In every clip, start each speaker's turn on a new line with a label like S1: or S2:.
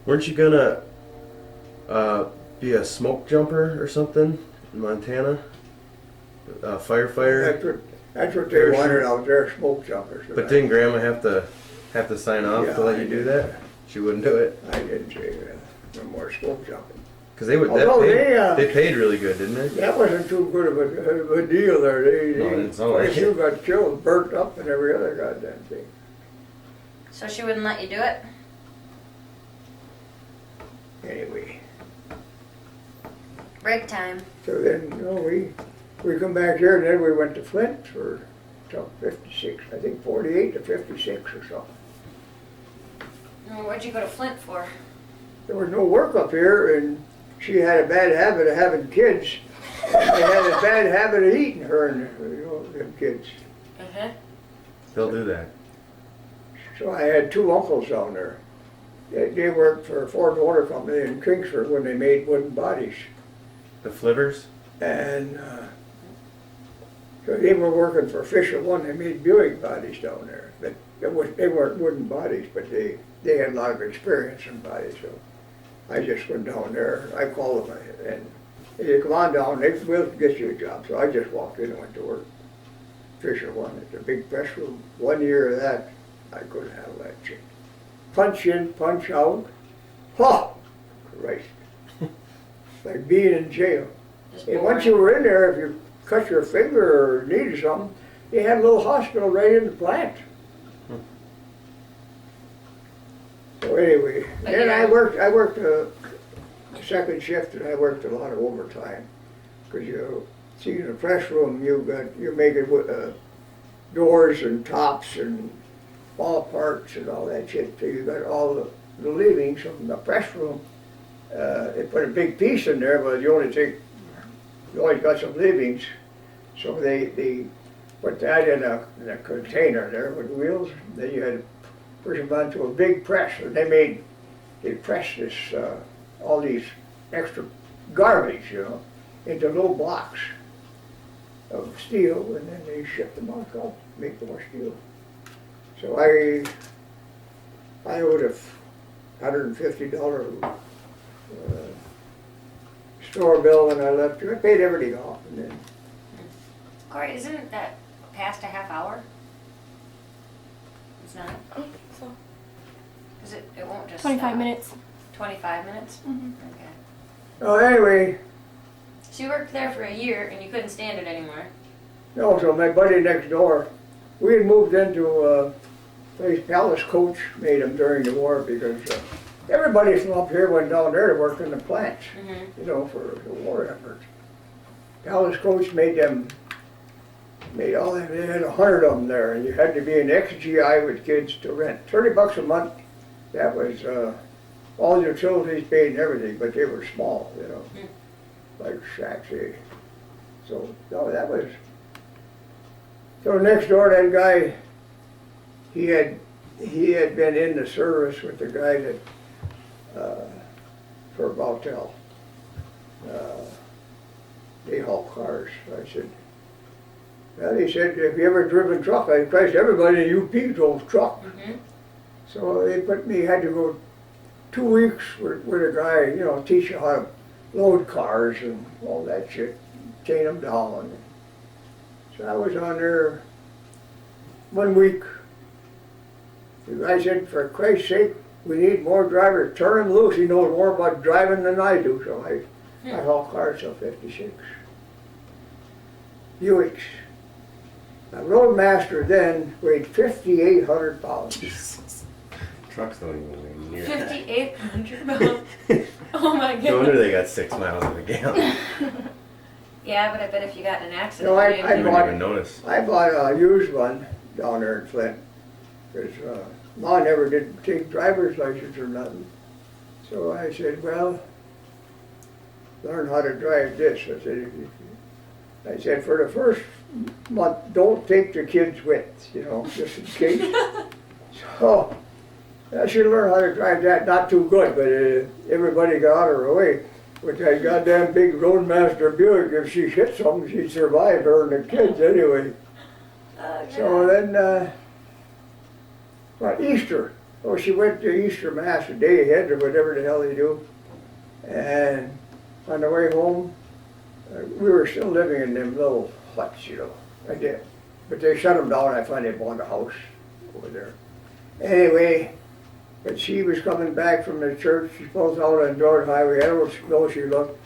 S1: Weren't you gonna be a smoke jumper or something in Montana? Firefighter.
S2: That's what they wanted out there, smoke jumpers.
S1: But didn't Grandma have to sign off to let you do that? She wouldn't do it.
S2: I didn't say no more smoke jumping.
S1: Because they would. They paid really good, didn't they?
S2: That wasn't too good of a deal there. Quite a few got killed, burnt up, and every other goddamn thing.
S3: So she wouldn't let you do it?
S2: Anyway.
S3: Break time.
S2: So then, we come back here, and then we went to Flint for till 56, I think 48 to 56 or something.
S3: Well, where'd you go to Flint for?
S2: There was no work up here, and she had a bad habit of having kids. And they had a bad habit of eating her and them kids.
S3: Uh-huh.
S1: They'll do that.
S2: So I had two uncles down there. They worked for Ford Motor Company in Kingsford when they made wooden bodies.
S1: The Flivers?
S2: And so they were working for Fisher One. They made Buick bodies down there. But they weren't wooden bodies, but they had a lot of experience in bodies. So I just went down there. I called them and they said, come on down, we'll get you a job. So I just walked in and went to work. Fisher One, it's a big press room. 1 year of that, I couldn't handle that shit. Punch in, punch out. Ha! Christ. Like being in jail. And once you were in there, if you cut your finger or needed something, they had a little hospital right in the plant. So anyway, then I worked a second shift, and I worked a lot of overtime. Because see, in the press room, you're making doors and tops and ball parts and all that shit. So you got all the leavings from the press room. They put a big piece in there, but you always got some leavings. So they put that in a container there with wheels. Then you had to push them onto a big press. And they pressed this, all these extra garbage, into little blocks of steel, and then they shipped them out to make more steel. So I owed a $150 store bill when I left here. I paid everything off, and then.
S3: Corey, isn't that past a half hour? It's not.
S4: I think so.
S3: Because it won't just
S4: 25
S3: stop.
S4: minutes.
S3: 25 minutes?
S4: Mm-hmm.
S3: Okay.
S2: Oh, anyway,
S3: So you worked there for a year and you couldn't stand it anymore.
S2: no, so my buddy next door, we had moved into a place Palace Coach made them during the war because everybody from up here went down there to work in the plants,
S3: Mm-hmm.
S2: for the war effort. Palace Coach made all them, they had 100 of them there, and you had to be an ex-GI with kids to rent. $30 a month, that was all the utilities paid and everything, but they were small, like shacks. So, no, that was. So next door, that guy, he had been in the service with the guy that, for Bautel. They haul cars. I said, well, he said, have you ever driven truck? I Christ, everybody in UP drove truck.
S3: Mm-hmm.
S2: So they had to go 2 weeks with a guy, teach you how to load cars and all that shit, chain them down. So I was on there 1 week. The guy said, for Christ's sake, we need more drivers. Turn him loose. He knows more about driving than I do. So I haul cars till 56. Buicks. A Roadmaster then weighed 5,800 pounds.
S1: Jesus. Trucks don't even weigh near
S3: 5,800 pounds. Oh my
S1: that. No wonder
S3: goodness.
S1: they got 6 miles in a gallon.
S3: Yeah, but I bet if you got in an accident,
S2: No, I
S3: you didn't
S1: You wouldn't even notice.
S2: I bought a used one down there in Flint. Because Ma never did take driver's license or nothing. So I said, well, learn how to drive this. I said, for the first month, don't take the kids with, just in case. So I should learn how to drive that. Not too good, but everybody got out of her way. With that goddamn big Roadmaster Buick, if she hit something, she'd survive, her and the kids anyway.
S3: Oh,
S2: So then, about Easter, Oh, she went to Easter Mass a day ahead or whatever the hell they do. And on the way home, we were still living in them little huts, you know. I did. But they shut them down. I finally bought a house over there. Anyway, but she was coming back from the church. She pulls out on Jordan Highway. I don't know, she looked.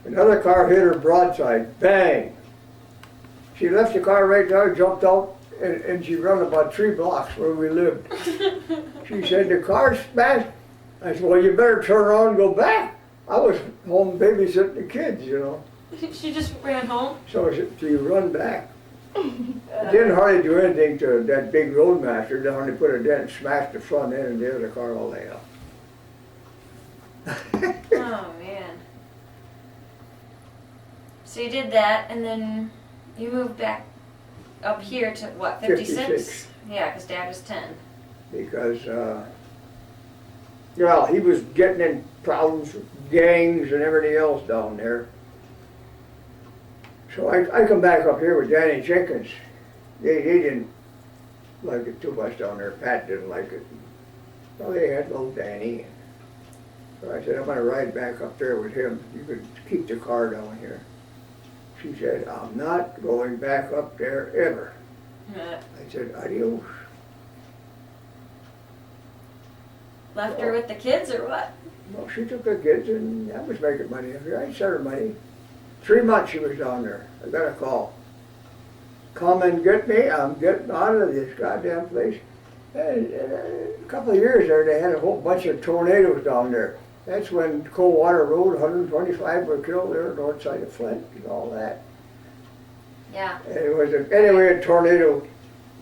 S2: Another car hit her broadside. Bang! She left the car right there, jumped out, and she run about 3 blocks where we lived. She said, the car smashed. I said, well, you better turn around and go back. I was home babysitting the kids, you know.
S3: She just ran home?
S2: So she run back. It didn't hardly do anything to that big roadmaster. They only put a dent and smashed the front end and the other car all the way up.
S3: Oh, man. So you did that, and then you moved back up here to what, 56?
S2: 56.
S3: Yeah, because Dad was 10.
S2: Because, well, he was getting in problems with gangs and everything else down there. So I come back up here with Danny Jenkins. They didn't like it too much down there. Pat didn't like it. Well, they had little Danny. So I said, I'm going to ride back up there with him. You could keep the car down here. She said, I'm not going back up there ever. I said, adios.
S3: Left her with the kids or what?
S2: Well, she took the kids and I was making money up here. I sent her money. 3 months she was down there. I got a call. Come and get me. I'm getting out of this goddamn place. And a couple of years there, they had a whole bunch of tornadoes down there. That's when Coldwater Road, 125 were killed there, north side of Flint and all that.
S3: Yeah.
S2: And it was anyway, a tornado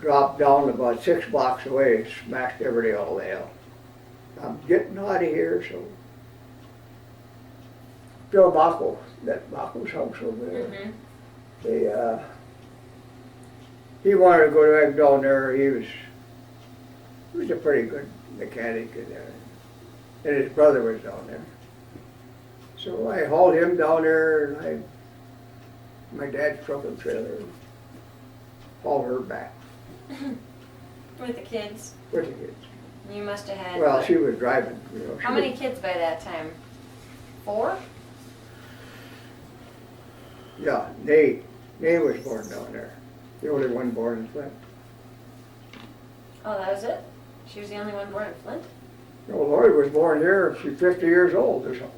S2: dropped down about 6 blocks away, smashed everything all the hell. I'm getting out of here, so. Bill Bacco, that Bacco's house over there.
S3: Mm-hmm.
S2: He wanted to go back down there. He was a pretty good mechanic in there. And his brother was down there. So I hauled him down there and my dad's truck and trailer, and hauled her back
S3: With the kids.
S2: with the kids.
S3: You must have had.
S2: Well, she was driving, you know.
S3: How many kids by that time? 4?
S2: Yeah, Nate was born down there. The only one born in Flint.
S3: Oh, that was it? She was the only one born in Flint?
S2: No, Lori was born here. She's 50 years old or something.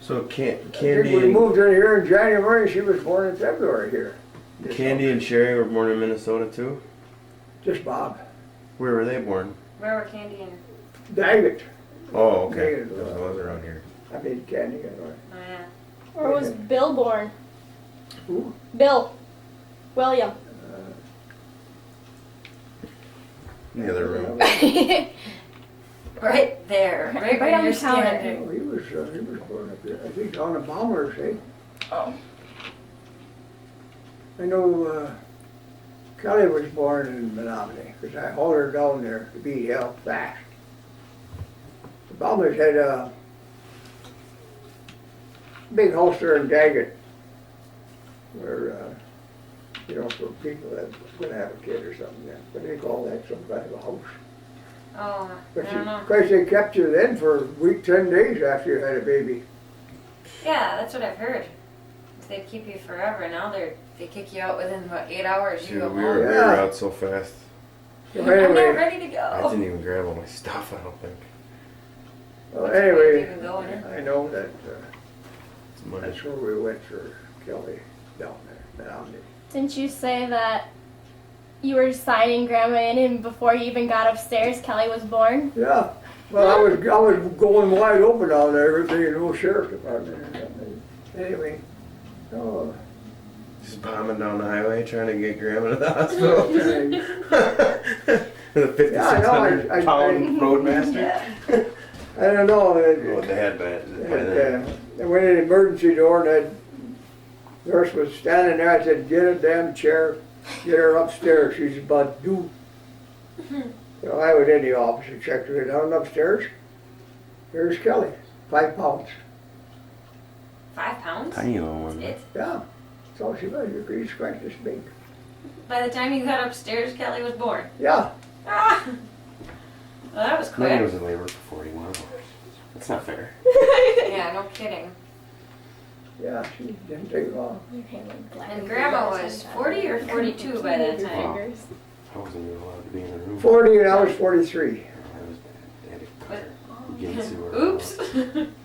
S1: So
S2: I think
S1: Candy
S2: we
S1: and
S2: moved in here in January. She was born in February here.
S1: Candy and Sherry were born in Minnesota too.
S2: Just Bob.
S1: Where were they born?
S3: Where were Candy and...
S2: Daggett.
S1: Oh, okay.
S2: Daggett,
S1: Those was around here.
S2: I mean, Candy and Lori.
S3: Oh, yeah.
S4: Or was Bill born?
S2: Who?
S4: Bill. William.
S1: In the other room.
S3: Right there. Right
S4: Right
S3: where
S4: on
S3: you're
S4: the counter.
S3: standing.
S2: Oh, he was born up here. I think on the bombers, eh?
S4: Oh.
S2: I know Kelly was born in Menominee because I hauled her down there to be held fast. The bombers had a big house there in Daggett where, you know, for people that going to have a kid or something. Yeah. What do they call that? Some kind of a house.
S3: Oh,
S2: But
S3: I don't know.
S2: of course, they kept you then for a week, 10 days after you had a baby.
S3: Yeah, that's what I've heard. They keep you forever. Now they kick you out within about 8 hours. You
S1: Dude,
S3: go
S1: we
S3: home.
S1: were
S2: Yeah.
S1: out so fast.
S2: So
S3: I'm not
S2: anyway,
S3: ready to
S1: I
S3: go.
S1: didn't even grab all my stuff. I don't think.
S2: well,
S3: What's the point
S2: anyway,
S3: of even going in?
S2: I know that
S1: It's money.
S2: that's where we went for Kelly down there, Menominee.
S4: Didn't you say that you were signing Grandma in and before you even got upstairs, Kelly was born?
S2: Yeah, well, I was going wide open down there, everything in the old sheriff's department or something. Anyway, oh,
S1: Just bombing down the highway trying to get Grandma to the hospital. The
S2: Yeah, I know,
S1: 5,600 pound roadmaster.
S3: Yeah.
S2: I don't know.
S1: Well, they had by then.
S2: I went in the emergency door and that nurse was standing there. I said, get a damn chair, get her upstairs. She's about due. So I was in the office and checked her down upstairs. Here's Kelly, 5 pounds.
S3: 5 pounds?
S1: Tiny little one.
S3: It's,
S2: Yeah, that's all she was. You could scratch this big.
S3: by the time you got upstairs, Kelly was born.
S2: Yeah,
S3: Ah! Well, that was
S5: Megan
S3: quick.
S5: was in labor for 41 hours. That's not fair.
S3: Yeah, no kidding.
S2: Yeah, she didn't take long.
S3: And Grandma was 40 or 42 by that time.
S5: I wasn't even allowed to be in the room.
S2: 40 and I was 43.
S5: They had to cut her. Begin to her.
S3: Oops.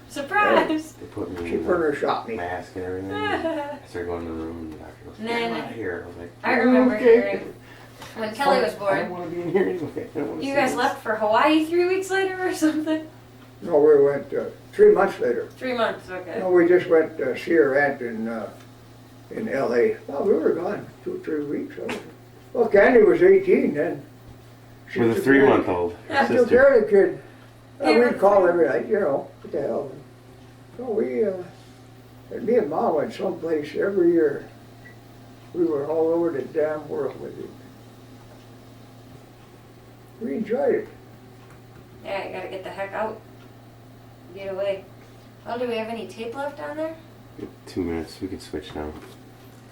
S3: Surprise.
S5: They put me
S2: She
S5: in
S2: put
S5: the
S2: her shot me.
S5: mask and everything. I started going to the room and the doctor goes,
S3: Nah,
S5: "Get
S3: nah.
S5: out of here." I was like,
S3: I remember
S2: Okay.
S3: hearing when Kelly was
S5: I don't
S3: born.
S5: want to be in here anyway. I don't want to
S3: You
S5: see
S3: guys
S5: this."
S3: left for Hawaii 3 weeks later or something?
S2: No, we went 3 months later.
S3: 3 months, okay.
S2: No, we just went to see her aunt in L.A. Well, we were gone 2 or 3 weeks. Well, Candy was 18 then. She
S5: With a
S2: took care of-
S5: 3-month-old
S2: She took
S5: sister.
S2: care of the kid.
S3: Yeah,
S2: We'd call every night, you know, what the hell. So and me and Mom went someplace every year. We were all over the damn world with it. We enjoyed it.
S3: Yeah, you gotta get the heck out. Get away. Well, do we have any tape left on there?
S5: 2 minutes. We can switch now.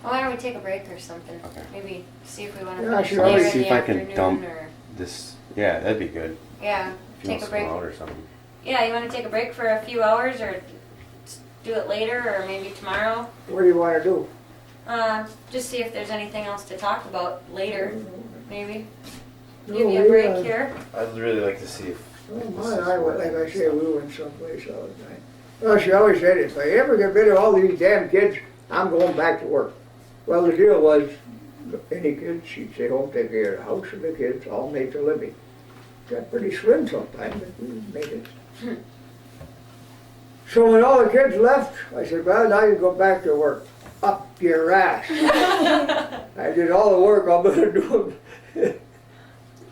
S3: Well, why don't we take a break or something?
S5: Okay.
S3: Maybe see if we want to
S2: Yeah,
S3: finish
S2: sure.
S3: later
S2: I'll
S3: in
S5: see
S3: the
S5: if I can
S3: afternoon
S5: dump-
S3: or...
S5: This, yeah, that'd be good.
S3: Yeah,
S5: If you
S3: take
S5: want
S3: a
S5: to
S3: break.
S5: come out or something.
S3: Yeah, you want to take a break for a few hours or do it later or maybe tomorrow?
S2: What do you want to do?
S3: Just see if there's anything else to talk about later, maybe.
S2: No,
S3: Give you a
S2: we,
S3: break here.
S5: I'd really like to see if.
S2: Well, my and I went, like I say, we went someplace all the time. Well, she always said, if I ever get rid of all these damn kids, I'm going back to work. Well, the deal was, any kids, she'd stay home, take care of the house and the kids, all make a living. Got pretty slim sometimes, but we made it. So when all the kids left, I said, well, now you go back to work. Up your ass. I did all the work I'm gonna do.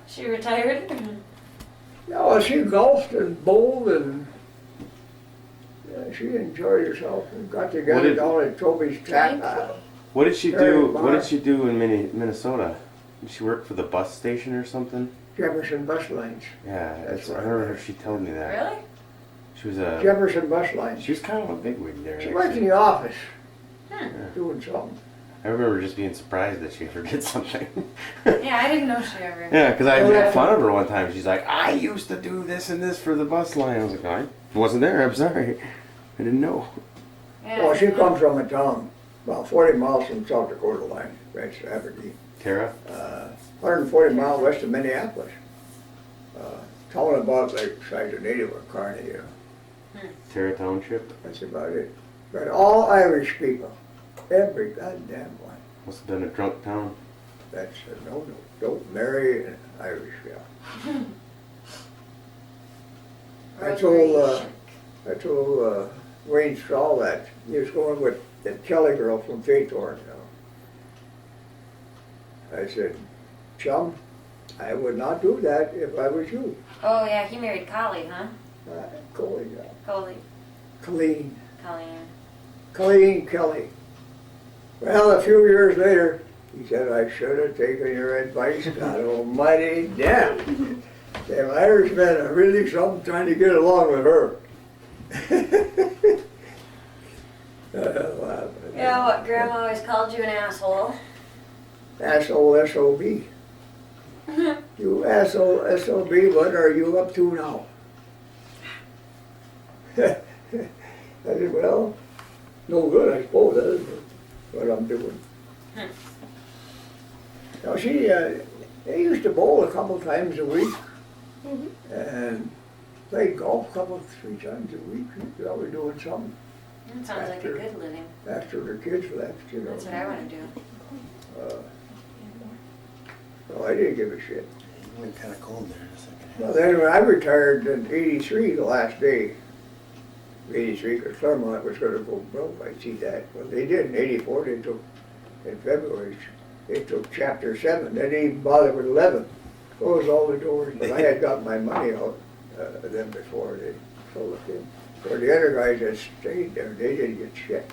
S3: She retired.
S2: No, she golfed and bowled and yeah, she enjoyed herself and got
S5: What
S2: together
S5: did-
S2: down at Toby's tap.
S5: What did she
S2: Very
S5: do? What
S2: far.
S5: did she do in Minnesota? Did she work for the bus station or something?
S2: Jefferson Bus Lines.
S5: Yeah,
S2: That's
S5: I
S2: right.
S5: remember her. She told me that.
S3: Really?
S5: She was a.
S2: Jefferson Bus Lines.
S5: She was kind of a bigwig there.
S2: She worked in
S5: actually.
S2: the office
S3: Hmm.
S2: doing something.
S5: I remember just being surprised that she ever did something.
S3: Yeah, I didn't know she ever.
S5: Yeah, because I
S2: Oh, yeah.
S5: made fun of her one time. She's like, I used to do this and this for the bus line. I was like, I wasn't there. I'm sorry. I didn't know.
S3: Yeah.
S2: Well, she comes from a town about 40 miles from South Dakota line, right to Aberdeen.
S5: Tara?
S2: 140 miles west of Minneapolis. Town about like the size of Nadeau or Kearney, you know.
S5: Tara Township?
S2: That's about it. But all Irish people, every goddamn one.
S5: Must have been a drunk town.
S2: That's a no-no. Don't marry an Irish gal. I told Wayne Straw that he was going with the Kelly girl from Faithorn. You know. I said, chum, I would not do that if I was you.
S3: Oh yeah, he married Collie, huh?
S2: Colleen.
S3: Collie.
S2: Colleen.
S3: Colleen.
S2: Colleen Kelly. Well, a few years later, he said, I should have taken your advice. God almighty, damn. Them Irishmen are really something trying to get along with her.
S3: Yeah, what Grandma always called you an asshole.
S2: Asshole S.O.B. You asshole S.O.B., what are you up to now? I said, well, no good, I suppose, that is what I'm doing. Now, they used to bowl a couple times a week and play golf a couple, 3 times a week. They were always doing something
S3: That sounds like a good living.
S2: after their kids left, you know.
S3: That's what I want to do.
S2: So I didn't give a shit.
S5: It went kind of cold there in a second.
S2: Well, then when I retired in '83, the last day, '83, because Claremont was going to go broke, I see that. Well, they did in '84, they took, in February, they took Chapter 7. They didn't even bother with 11. Closed all the doors, but I had got my money out then before they sold it in. So the other guys that stayed there, they didn't get shit.